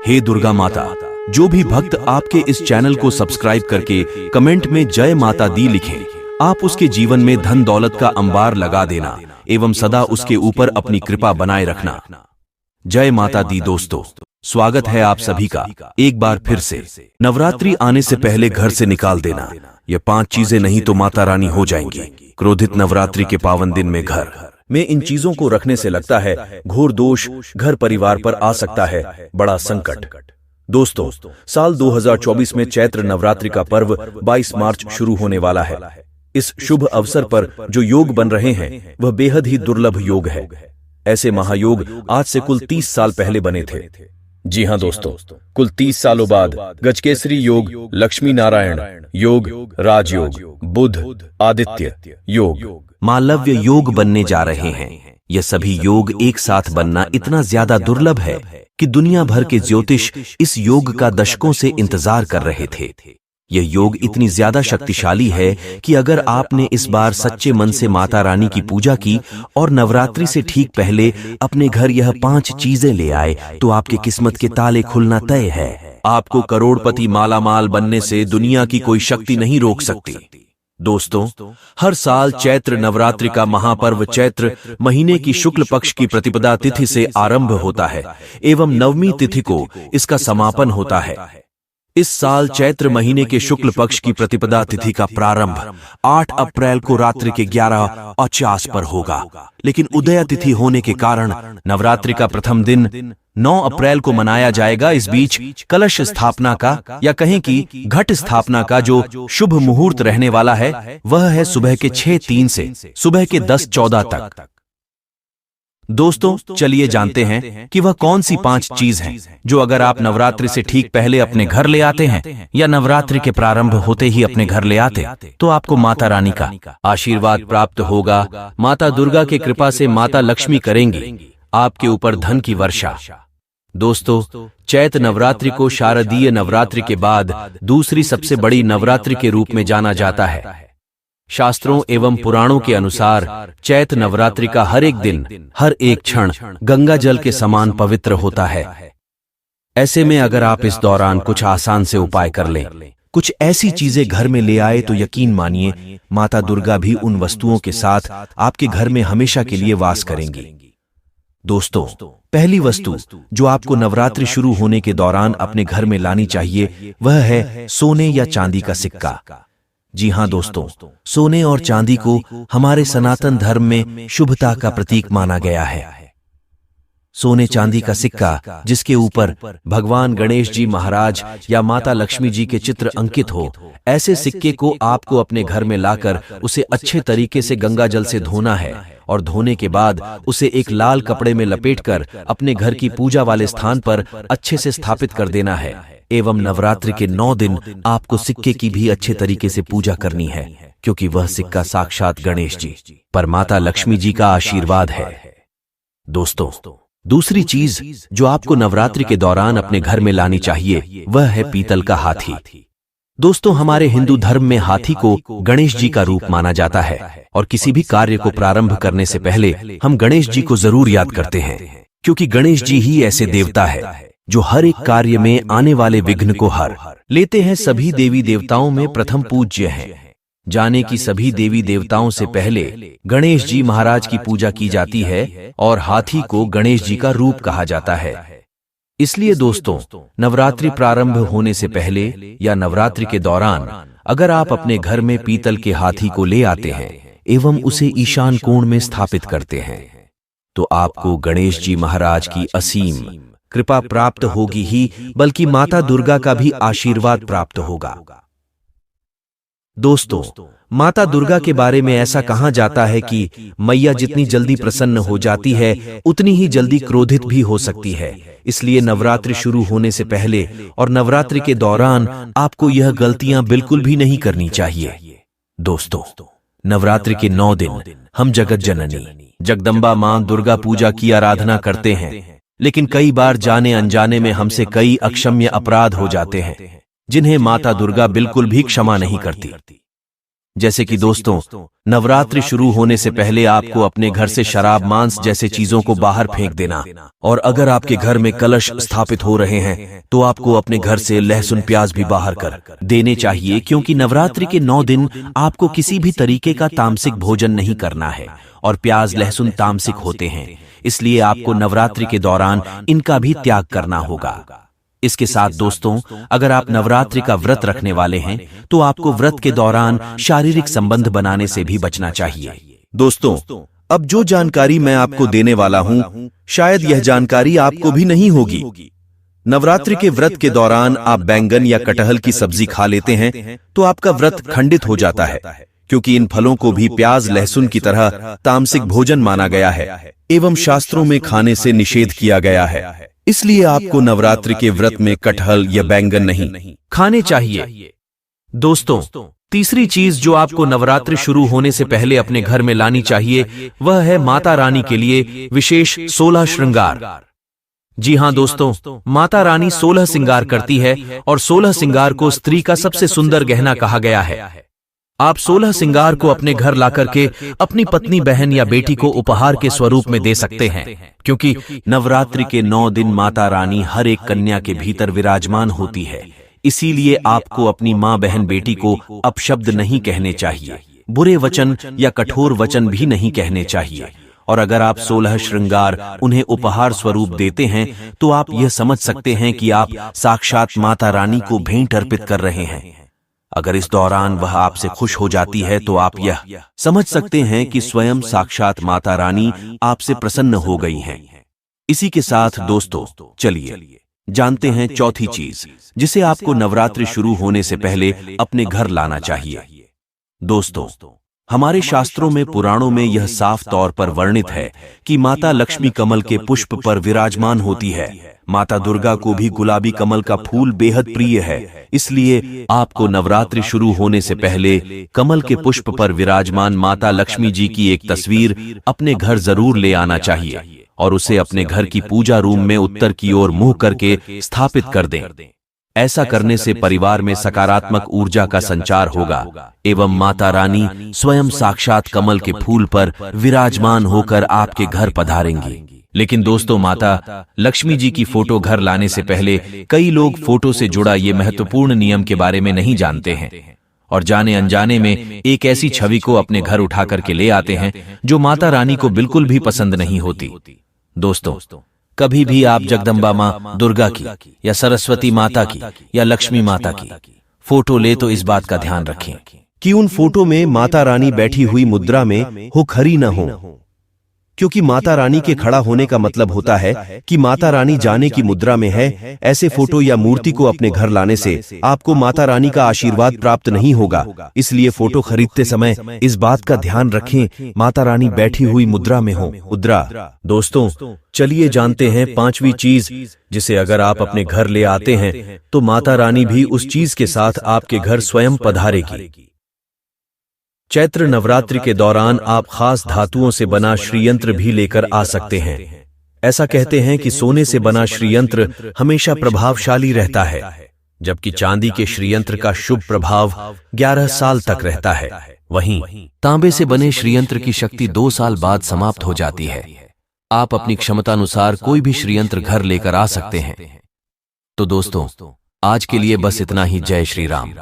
हे दुर्गा माता, जो भी भक्त आपके इस चैनल को सब्सक्राइब करके कमेंट में जय माता दी लिखें, आप उसके जीवन में धन दौलत का अंबार लगा देना एवं सदा उसके ऊपर अपनी कृपा बनाए रखना। जय माता दी। दोस्तों, स्वागत है आप सभी का एक बार फिर से। नवरात्रि आने से पहले घर से निकाल देना ये 5 चीजें, नहीं तो माता रानी हो जाएंगी क्रोधित। नवरात्रि के पावन दिन में घर में इन चीजों को रखने से लगता है घोर दोष घर परिवार पर आ सकता है, बड़ा संकट। दोस्तों, साल 2024 में चैत्र नवरात्रि का पर्व 22 मार्च शुरू होने वाला है। इस शुभ अवसर पर जो योग बन रहे हैं वह बेहद ही दुर्लभ योग है। ऐसे महायोग आज से कुल 30 साल पहले बने थे। जी हां दोस्तों, कुल 30 सालों बाद गजकेसरी योग, लक्ष्मी नारायण योग, राजयोग, बुध आदित्य योग, मालव्य योग बनने जा रहे हैं। ये सभी योग एक साथ बनना इतना ज्यादा दुर्लभ है कि दुनिया भर के ज्योतिष इस योग का दशकों से इंतजार कर रहे थे। यह योग इतनी ज्यादा शक्तिशाली है कि अगर आपने इस बार सच्चे मन से माता रानी की पूजा की और नवरात्रि से ठीक पहले अपने घर यह 5 चीजें ले आए तो आपकी किस्मत के ताले खुलना तय है। आपको करोड़पति मालामाल बनने से दुनिया की कोई शक्ति नहीं रोक सकती। दोस्तों, हर साल चैत्र नवरात्रि का महापर्व चैत्र महीने की शुक्ल पक्ष की प्रतिपदा तिथि से आरंभ होता है एवं नवमी तिथि को इसका समापन होता है। इस साल चैत्र महीने के शुक्ल पक्ष की प्रतिपदा तिथि का प्रारंभ 8 अप्रैल को रात्रि के 11:50 पर होगा, लेकिन उदय तिथि होने के कारण नवरात्रि का प्रथम दिन 9 अप्रैल को मनाया जाएगा। इस बीच कलश स्थापना का या कहें कि घट स्थापना का जो शुभ मुहूर्त रहने वाला है वह है सुबह के 6:03 से सुबह के 10:14 तक। दोस्तों, चलिए जानते हैं कि वह कौन सी 5 चीज हैं जो अगर आप नवरात्रि से ठीक पहले अपने घर ले आते हैं या नवरात्रि के प्रारंभ होते ही अपने घर ले आते तो आपको माता रानी का आशीर्वाद प्राप्त होगा। माता दुर्गा की कृपा से माता लक्ष्मी करेंगी आपके ऊपर धन की वर्षा। दोस्तों, चैत्र नवरात्रि को शारदीय नवरात्रि के बाद दूसरी सबसे बड़ी नवरात्रि के रूप में जाना जाता है। शास्त्रों एवं पुराणों के अनुसार चैत्र नवरात्रि का हर एक दिन, हर एक क्षण गंगा जल के समान पवित्र होता है। ऐसे में अगर आप इस दौरान कुछ आसान से उपाय कर लें, कुछ ऐसी चीजें घर में ले आए तो यकीन मानिए माता दुर्गा भी उन वस्तुओं के साथ आपके घर में हमेशा के लिए वास करेंगी। दोस्तों, पहली वस्तु जो आपको नवरात्रि शुरू होने के दौरान अपने घर में लानी चाहिए वह है सोने या चांदी का सिक्का। जी हां दोस्तों, सोने और चांदी को हमारे सनातन धर्म में शुभता का प्रतीक माना गया है। सोने चांदी का सिक्का जिसके ऊपर भगवान गणेश जी महाराज या माता लक्ष्मी जी के चित्र अंकित हो, ऐसे सिक्के को आपको अपने घर में लाकर उसे अच्छे तरीके से गंगा जल से धोना है और धोने के बाद उसे एक लाल कपड़े में लपेटकर अपने घर की पूजा वाले स्थान पर अच्छे से स्थापित कर देना है। एवं नवरात्रि के 9 दिन आपको सिक्के की भी अच्छे तरीके से पूजा करनी है, क्योंकि वह सिक्का साक्षात गणेश जी पर माता लक्ष्मी जी का आशीर्वाद है। दोस्तों, दूसरी चीज जो आपको नवरात्रि के दौरान अपने घर में लानी चाहिए वह है पीतल का हाथी। दोस्तों, हमारे हिंदू धर्म में हाथी को गणेश जी का रूप माना जाता है और किसी भी कार्य को प्रारंभ करने से पहले हम गणेश जी को जरूर याद करते हैं, क्योंकि गणेश जी ही ऐसे देवता है जो हर एक कार्य में आने वाले विघ्न को हर लेते हैं। सभी देवी देवताओं में प्रथम पूज्य हैं। जाने की सभी देवी देवताओं से पहले गणेश जी महाराज की पूजा की जाती है और हाथी को गणेश जी का रूप कहा जाता है। इसलिए दोस्तों, नवरात्रि प्रारंभ होने से पहले या नवरात्रि के दौरान अगर आप अपने घर में पीतल के हाथी को ले आते हैं एवं उसे ईशान कोण में स्थापित करते हैं तो आपको गणेश जी महाराज की असीम कृपा प्राप्त होगी ही, बल्कि माता दुर्गा का भी आशीर्वाद प्राप्त होगा। दोस्तों, माता दुर्गा के बारे में ऐसा कहा जाता है कि मैया जितनी जल्दी प्रसन्न हो जाती है उतनी ही जल्दी क्रोधित भी हो सकती है। इसलिए नवरात्रि शुरू होने से पहले और नवरात्रि के दौरान आपको यह गलतियां बिल्कुल भी नहीं करनी चाहिए। दोस्तों, नवरात्रि के 9 दिन हम जगत जननी जगदम्बा मां दुर्गा पूजा की आराधना करते हैं, लेकिन कई बार जाने अनजाने में हमसे कई अक्षम्य अपराध हो जाते हैं जिन्हें माता दुर्गा बिल्कुल भी क्षमा नहीं करती। जैसे कि दोस्तों, नवरात्रि शुरू होने से पहले आपको अपने घर से शराब, मांस जैसे चीजों को बाहर फेंक देना। और अगर आपके घर में कलश स्थापित हो रहे हैं तो आपको अपने घर से लहसुन, प्याज भी बाहर कर देने चाहिए, क्योंकि नवरात्रि के 9 दिन आपको किसी भी तरीके का तामसिक भोजन नहीं करना है। और प्याज, लहसुन तामसिक होते हैं, इसलिए आपको नवरात्रि के दौरान इनका भी त्याग करना होगा। इसके साथ दोस्तों, अगर आप नवरात्रि का व्रत रखने वाले हैं तो आपको व्रत के दौरान शारीरिक संबंध बनाने से भी बचना चाहिए। दोस्तों, अब जो जानकारी मैं आपको देने वाला हूं, शायद यह जानकारी आपको भी नहीं होगी। नवरात्रि के व्रत के दौरान आप बैंगन या कटहल की सब्जी खा लेते हैं तो आपका व्रत खंडित हो जाता है, क्योंकि इन फलों को भी प्याज, लहसुन की तरह तामसिक भोजन माना गया है एवं शास्त्रों में खाने से निषेध किया गया है। इसलिए आपको नवरात्रि के व्रत में कटहल या बैंगन नहीं खाने चाहिए। दोस्तों, तीसरी चीज जो आपको नवरात्रि शुरू होने से पहले अपने घर में लानी चाहिए, वह है माता रानी के लिए विशेष 16 श्रृंगार। जी हां दोस्तों, माता रानी 16 श्रृंगार करती है और 16 श्रृंगार को स्त्री का सबसे सुंदर गहना कहा गया है। आप 16 श्रृंगार को अपने घर लाकर के अपनी पत्नी, बहन या बेटी को उपहार के स्वरूप में दे सकते हैं, क्योंकि नवरात्रि के 9 दिन माता रानी हर एक कन्या के भीतर विराजमान होती है। इसीलिए आपको अपनी मां, बहन, बेटी को अपशब्द नहीं कहने चाहिए, बुरे वचन या कठोर वचन भी नहीं कहने चाहिए। और अगर आप 16 श्रृंगार उन्हें उपहार स्वरूप देते हैं तो आप यह समझ सकते हैं कि आप साक्षात माता रानी को भेंट अर्पित कर रहे हैं। अगर इस दौरान वह आपसे खुश हो जाती है तो आप यह समझ सकते हैं कि स्वयं साक्षात माता रानी आपसे प्रसन्न हो गई हैं। इसी के साथ दोस्तों, चलिए जानते हैं चौथी चीज जिसे आपको नवरात्रि शुरू होने से पहले अपने घर लाना चाहिए। दोस्तों, हमारे शास्त्रों में, पुराणों में यह साफ तौर पर वर्णित है कि माता लक्ष्मी कमल के पुष्प पर विराजमान होती है। माता दुर्गा को भी गुलाबी कमल का फूल बेहद प्रिय है, इसलिए आपको नवरात्रि शुरू होने से पहले कमल के पुष्प पर विराजमान माता लक्ष्मी जी की एक तस्वीर अपने घर जरूर ले आना चाहिए और उसे अपने घर की पूजा रूम में उत्तर की ओर मुंह करके स्थापित कर दें। ऐसा करने से परिवार में सकारात्मक ऊर्जा का संचार होगा एवं माता रानी स्वयं साक्षात कमल के फूल पर विराजमान होकर आपके घर पधारेंगी। लेकिन दोस्तों, माता लक्ष्मी जी की फोटो घर लाने से पहले कई लोग फोटो से जुड़ा ये महत्वपूर्ण नियम के बारे में नहीं जानते हैं और जाने अनजाने में एक ऐसी छवि को अपने घर उठा करके ले आते हैं जो माता रानी को बिल्कुल भी पसंद नहीं होती। दोस्तों, कभी भी आप जगदम्बा माँ दुर्गा की या सरस्वती माता की या लक्ष्मी माता की फोटो ले तो इस बात का ध्यान रखें कि उन फोटो में माता रानी बैठी हुई मुद्रा में हो, खड़ी न हो, क्योंकि माता रानी के खड़ा होने का मतलब होता है कि माता रानी जाने की मुद्रा में है। ऐसे फोटो या मूर्ति को अपने घर लाने से आपको माता रानी का आशीर्वाद प्राप्त नहीं होगा। इसलिए फोटो खरीदते समय इस बात का ध्यान रखें, माता रानी बैठी हुई मुद्रा में हो, मुद्रा। दोस्तों, चलिए जानते हैं पांचवी चीज जिसे अगर आप अपने घर ले आते हैं तो माता रानी भी उस चीज के साथ आपके घर स्वयं पधारेगी। चैत्र नवरात्रि के दौरान आप खास धातुओं से बना श्रीयंत्र भी लेकर आ सकते हैं। ऐसा कहते हैं कि सोने से बना श्रीयंत्र हमेशा प्रभावशाली रहता है, जबकि चांदी के श्रीयंत्र का शुभ प्रभाव 11 साल तक रहता है। वहीं तांबे से बने श्रीयंत्र की शक्ति 2 साल बाद समाप्त हो जाती है। आप अपनी क्षमतानुसार कोई भी श्रीयंत्र घर लेकर आ सकते हैं। तो दोस्तों, आज के लिए बस इतना ही। जय श्री राम।